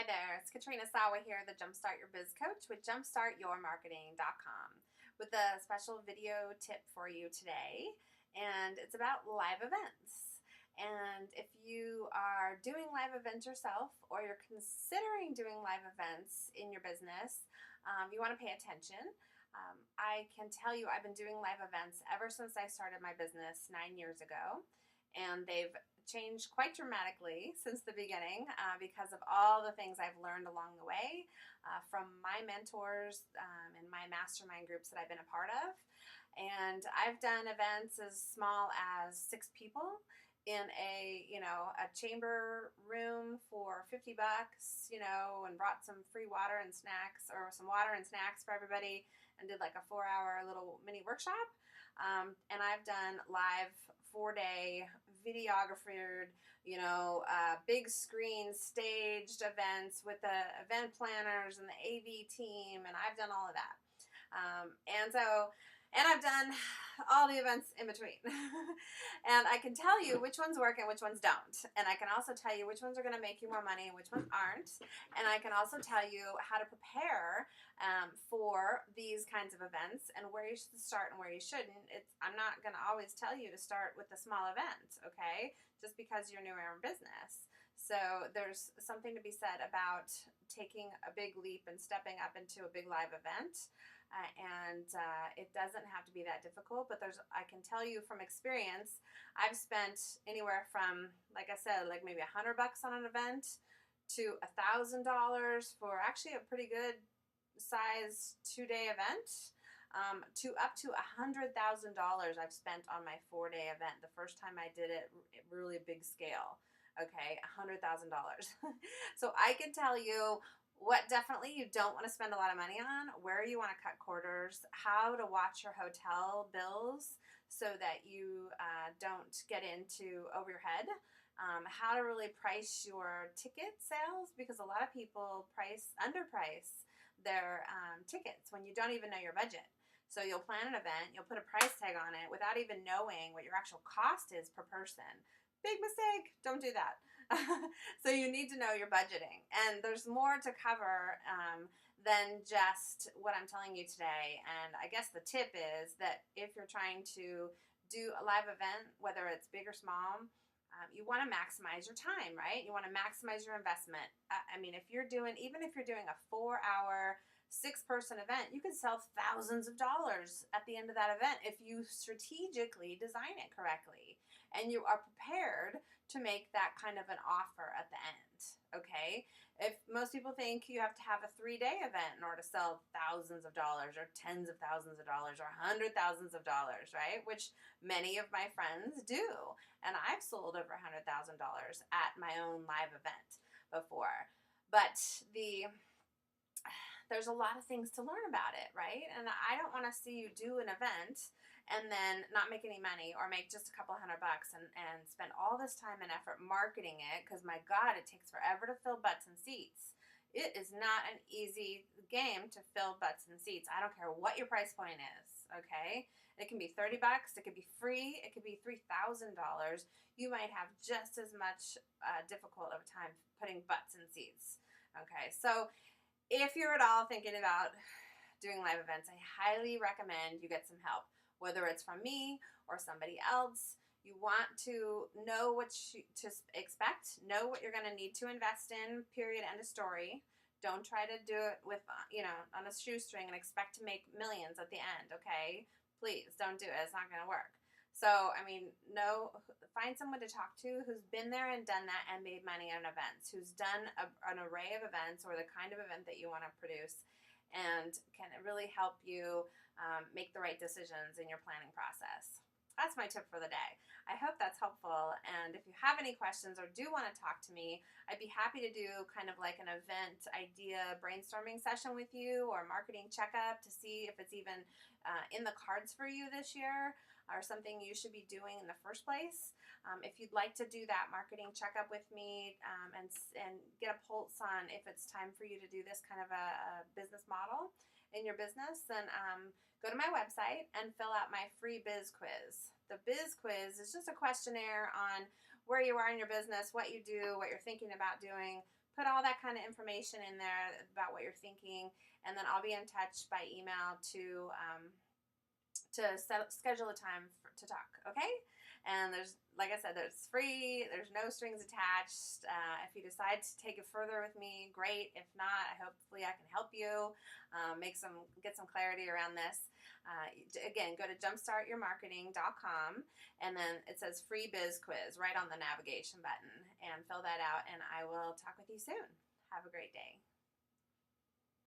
Hi there, it's Katrina Sawa here, the Jumpstart Your Biz Coach with jumpstartyourmarketing.com with a special video tip for you today, and it's about live events. And if you are doing live events yourself or you're considering doing live events in your business, you want to pay attention. I can tell you I've been doing live events ever since I started my business 9 years ago, and they've changed quite dramatically since the beginning because of all the things I've learned along the way from my mentors and my mastermind groups that I've been a part of. And I've done events as small as 6 people in a chamber room for $50, and brought some free water and snacks, or some water and snacks for everybody, and did like a 4-hour little mini workshop. And I've done live 4-day videographed, big screen staged events with the event planners and the AV team, and I've done all of that. And I've done all the events in between. And I can tell you which ones work and which ones don't. And I can also tell you which ones are going to make you more money and which ones aren't. And I can also tell you how to prepare for these kinds of events and where you should start and where you shouldn't. I'm not going to always tell you to start with a small event, okay? Just because you're newer in business. So there's something to be said about taking a big leap and stepping up into a big live event. It doesn't have to be that difficult, but I can tell you from experience, I've spent anywhere from, like I said, like maybe $100 on an event to $1,000 for actually a pretty good size 2-day event, to up to $100,000 I've spent on my 4-day event. The first time I did it really big scale. Okay, $100,000. So I can tell you what definitely you don't want to spend a lot of money on, where you want to cut corners, how to watch your hotel bills so that you don't get into over your head, how to really price your ticket sales, because a lot of people underprice their tickets when you don't even know your budget. So you'll plan an event, you'll put a price tag on it without even knowing what your actual cost is per person. Big mistake. Don't do that. So you need to know your budgeting. And there's more to cover than just what I'm telling you today. And I guess the tip is that if you're trying to do a live event, whether it's big or small, you want to maximize your time, right? You want to maximize your investment. Even if you're doing a 4-hour, 6-person event, you can sell thousands of dollars at the end of that event if you strategically design it correctly and you are prepared to make that kind of an offer at the end, okay? If most people think you have to have a 3-day event in order to sell thousands of dollars or tens of thousands of dollars or $100,000s of dollars, right? Which many of my friends do. And I've sold over $100,000 at my own live event before. But there's a lot of things to learn about it, right? And I don't want to see you do an event and then not make any money, or make just a couple $100 and spend all this time and effort marketing it, because my God, it takes forever to fill butts and seats. It is not an easy game to fill butts and seats. I don't care what your price point is, okay? It can be $30, it could be free, it could be $3,000. You might have just as much difficult of a time putting butts in seats, okay? So if you're at all thinking about doing live events, I highly recommend you get some help, whether it's from me or somebody else. You want to know what to expect, know what you're going to need to invest in, period, end of story. Don't try to do it with, on a shoestring and expect to make millions at the end, okay? Please don't do it. It's not going to work. So, find someone to talk to who's been there and done that and made money on events, who's done an array of events or the kind of event that you want to produce, and can really help you make the right decisions in your planning process. That's my tip for the day. I hope that's helpful. And if you have any questions or do want to talk to me, I'd be happy to do kind of like an event idea brainstorming session with you, or marketing checkup to see if it's even in the cards for you this year, or something you should be doing in the first place. If you'd like to do that marketing checkup with me and get a pulse on if it's time for you to do this kind of a business model in your business, then go to my website and fill out my free biz quiz. The biz quiz is just a questionnaire on where you are in your business, what you do, what you're thinking about doing, put all that kind of information in there about what you're thinking, and then I'll be in touch by email to schedule a time to talk, okay? And there's, like I said, there's free, there's no strings attached. If you decide to take it further with me, great. If not, hopefully I can help you get some clarity around this. Again, go to jumpstartyourmarketing.com, and then it says free biz quiz right on the navigation button, and fill that out, and I will talk with you soon. Have a great day.